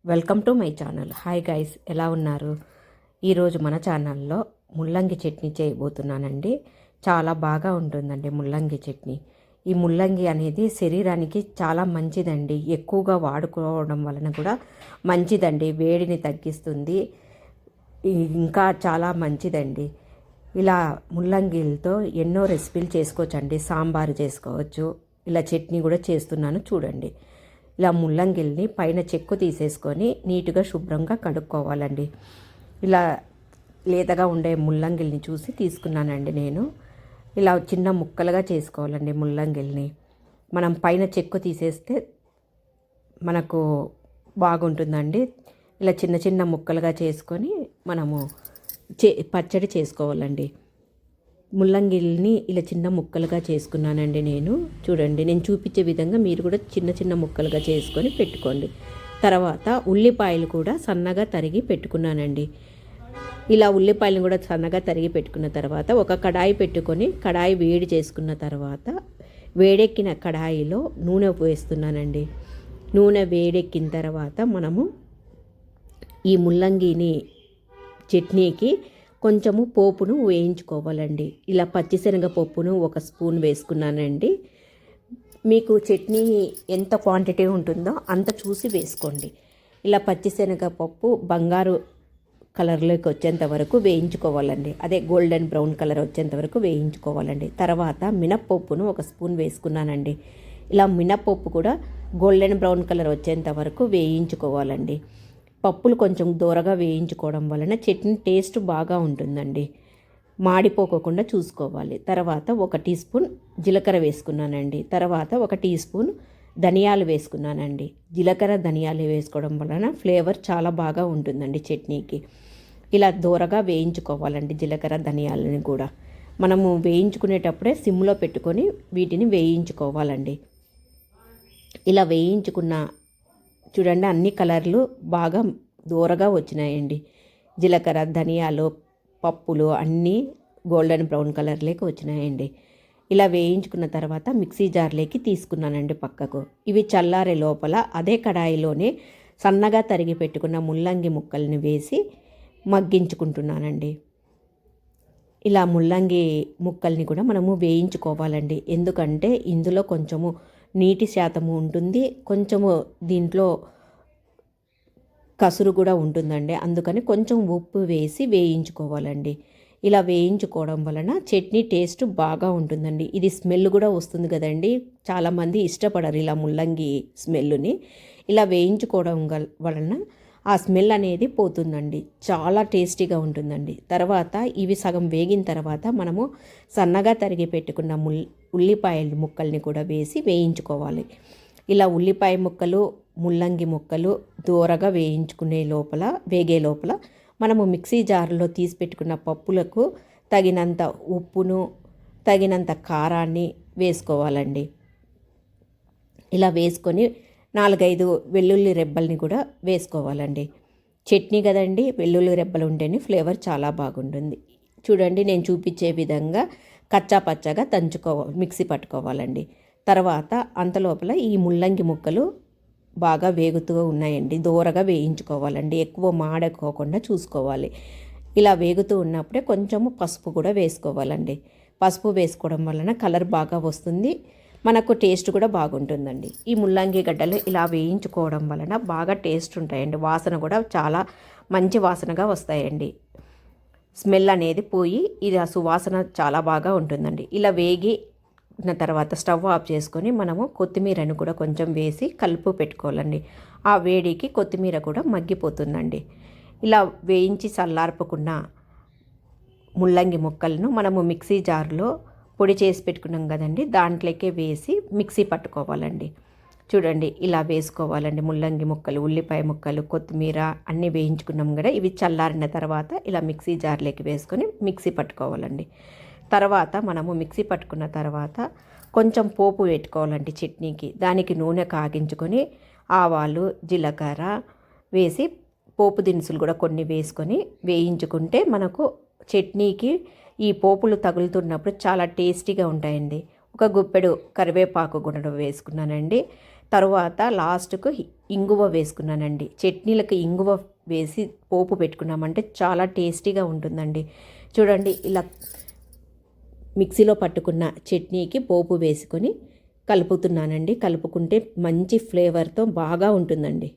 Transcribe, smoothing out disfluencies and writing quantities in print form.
Welcome to my channel. Hi guys, ఎలా ఉన్నారు? ఈరోజు మన ఛానల్లో ముల్లంగి చట్నీ చేయబోతున్నానండి. చాలా బాగా ఉంటుందండి ముల్లంగి చట్నీ. ఈ ముల్లంగి అనేది శరీరానికి చాలా మంచిదండి. ఎక్కువగా వాడుకోవడం వలన కూడా మంచిదండి. వేడిని తగ్గిస్తుంది, ఇంకా చాలా మంచిదండి. ఇలా ముల్లంగిలతో ఎన్నో రెసిపీలు చేసుకోవచ్చండి. సాంబారు చేసుకోవచ్చు, ఇలా చట్నీ కూడా చేస్తున్నాను చూడండి. ఇలా ముల్లంగిల్ని పైన చెక్కు తీసేసుకొని నీట్గా శుభ్రంగా కడుక్కోవాలండి. ఇలా లేతగా ఉండే ముల్లంగిల్ని చూసి తీసుకున్నానండి నేను. ఇలా చిన్న ముక్కలుగా చేసుకోవాలండి ముల్లంగిల్ని. మనం పైన చెక్కు తీసేస్తే మనకు బాగుంటుందండి. ఇలా చిన్న చిన్న ముక్కలుగా చేసుకొని మనము పచ్చడి చేసుకోవాలండి. ముల్లంగిల్ని ఇలా చిన్న ముక్కలుగా చేసుకున్నానండి నేను. చూడండి, నేను చూపించే విధంగా మీరు కూడా చిన్న చిన్న ముక్కలుగా చేసుకొని పెట్టుకోండి. తర్వాత ఉల్లిపాయలు కూడా సన్నగా తరిగి పెట్టుకున్నానండి. ఇలా ఉల్లిపాయలను కూడా సన్నగా తరిగి పెట్టుకున్న తర్వాత ఒక కడాయి పెట్టుకొని కడాయి వేడి చేసుకున్న తర్వాత వేడెక్కిన కడాయిలో నూనె వేస్తున్నానండి. నూనె వేడెక్కిన తర్వాత మనము ఈ ముల్లంగిని చట్నీకి కొంచెము పోపును వేయించుకోవాలండి. ఇలా పచ్చిశనగ పప్పును 1 స్పూన్ వేసుకున్నానండి. మీకు చట్నీ ఎంత క్వాంటిటీ ఉంటుందో అంత చూసి వేసుకోండి. ఇలా పచ్చిశనగ పప్పు బంగారు కలర్లోకి వచ్చేంత వరకు వేయించుకోవాలండి. అదే గోల్డెన్ బ్రౌన్ కలర్ వచ్చేంత వరకు వేయించుకోవాలండి. తర్వాత మినప్పప్పును 1 స్పూన్ వేసుకున్నానండి. ఇలా మినప్పప్పు కూడా గోల్డెన్ బ్రౌన్ కలర్ వచ్చేంత వరకు వేయించుకోవాలండి. పప్పులు కొంచెం దూరగా వేయించుకోవడం వలన చట్నీ టేస్ట్ బాగా ఉంటుందండి. మాడిపోకుండా చూసుకోవాలి. తర్వాత 1 టీ స్పూన్ జీలకర్ర వేసుకున్నానండి. తర్వాత 1 టీ స్పూన్ ధనియాలు వేసుకున్నానండి. జీలకర్ర ధనియాలు వేసుకోవడం వలన ఫ్లేవర్ చాలా బాగా ఉంటుందండి చట్నీకి. ఇలా దూరగా వేయించుకోవాలండి జీలకర్ర ధనియాలని కూడా. మనము వేయించుకునేటప్పుడే సిమ్లో పెట్టుకొని వీటిని వేయించుకోవాలండి. ఇలా వేయించుకున్న చూడండి, అన్ని కలర్లు బాగా దూరగా వచ్చినాయండి. జీలకర్ర ధనియాలు పప్పులు అన్నీ గోల్డెన్ బ్రౌన్ కలర్లోకి వచ్చినాయండి. ఇలా వేయించుకున్న తర్వాత మిక్సీ జార్లోకి తీసుకున్నానండి పక్కకు. ఇవి చల్లారే లోపల అదే కడాయిలోనే సన్నగా తరిగి పెట్టుకున్న ముల్లంగి ముక్కల్ని వేసి మగ్గించుకుంటున్నానండి. ఇలా ముల్లంగి ముక్కల్ని కూడా మనము వేయించుకోవాలండి. ఎందుకంటే ఇందులో కొంచెము నీటి శాతము ఉంటుంది, కొంచెము దీంట్లో కసురు కూడా ఉంటుందండి. అందుకని కొంచెం ఉప్పు వేసి వేయించుకోవాలండి. ఇలా వేయించుకోవడం వలన చట్నీ టేస్ట్ బాగా ఉంటుందండి. ఇది స్మెల్ కూడా వస్తుంది కదండి. చాలామంది ఇష్టపడరు ఇలా ముల్లంగి స్మెల్ని. ఇలా వేయించుకోవడం వలన ఆ స్మెల్ అనేది పోతుందండి. చాలా టేస్టీగా ఉంటుందండి. తర్వాత ఇవి సగం వేగిన తర్వాత మనము సన్నగా తరిగి పెట్టుకున్న ఉల్లిపాయల ముక్కల్ని కూడా వేసి వేయించుకోవాలి. ఇలా ఉల్లిపాయ ముక్కలు ముల్లంగి ముక్కలు దూరగా వేగే లోపల మనము మిక్సీ జార్లో తీసి పెట్టుకున్న పప్పులకు తగినంత ఉప్పును తగినంత కారాన్ని వేసుకోవాలండి. ఇలా వేసుకొని 4-5 వెల్లుల్లి రెబ్బల్ని కూడా వేసుకోవాలండి. చట్నీ కదండి, వెల్లుల్లి రెబ్బలు ఉంటేనే ఫ్లేవర్ చాలా బాగుంటుంది. చూడండి, నేను చూపించే విధంగా కచ్చా పచ్చగా మిక్సీ పట్టుకోవాలండి. తర్వాత అంతలోపల ఈ ముల్లంగి ముక్కలు బాగా వేగుతూ ఉన్నాయండి. దూరగా వేయించుకోవాలండి, ఎక్కువ మాడకోకుండా చూసుకోవాలి. ఇలా వేగుతూ ఉన్నప్పుడే కొంచెము పసుపు కూడా వేసుకోవాలండి. పసుపు వేసుకోవడం వలన కలర్ బాగా వస్తుంది, మనకు టేస్ట్ కూడా బాగుంటుందండి. ఈ ముల్లంగి గడ్డలు ఇలా వేయించుకోవడం వలన బాగా టేస్ట్ ఉంటాయండి. వాసన కూడా చాలా మంచి వాసనగా వస్తాయండి. స్మెల్ అనేది పోయి ఇది ఆ సువాసన చాలా బాగా ఉంటుందండి. ఇలా వేగిన తర్వాత స్టవ్ ఆఫ్ చేసుకొని మనము కొత్తిమీరను కూడా కొంచెం వేసి కలుపు పెట్టుకోవాలండి. ఆ వేడికి కొత్తిమీర కూడా మగ్గిపోతుందండి. ఇలా వేయించి చల్లార్పుకున్న ముల్లంగి ముక్కలను మనము మిక్సీ జార్లో పొడి చేసి పెట్టుకున్నాం కదండి, దాంట్లోకే వేసి మిక్సీ పట్టుకోవాలండి. చూడండి, ఇలా వేసుకోవాలండి. ముల్లంగి ముక్కలు, ఉల్లిపాయ ముక్కలు, కొత్తిమీర అన్నీ వేయించుకున్నాం కదా, ఇవి చల్లారిన తర్వాత ఇలా మిక్సీ జార్లోకి వేసుకొని మిక్సీ పట్టుకోవాలండి. తర్వాత మనము మిక్సీ పట్టుకున్న తర్వాత కొంచెం పోపు పెట్టుకోవాలండి చట్నీకి. దానికి నూనె కాగించుకొని ఆవాలు జీలకర్ర వేసి పోపు దినుసులు కూడా కొన్ని వేసుకొని వేయించుకుంటే మనకు చట్నీకి ఈ పోపులు తగులుతున్నప్పుడు చాలా టేస్టీగా ఉంటాయండి. ఒక గుప్పెడు కరివేపాకు కూడా వేసుకున్నానండి. తరువాత లాస్ట్కు ఇంగువ వేసుకున్నానండి. చట్నీలకు ఇంగువ వేసి పోపు పెట్టుకున్నామంటే చాలా టేస్టీగా ఉంటుందండి. చూడండి, ఇలా మిక్సీలో పట్టుకున్న చట్నీకి పోపు వేసుకొని కలుపుతున్నానండి. కలుపుకుంటే మంచి ఫ్లేవర్తో బాగా ఉంటుందండి.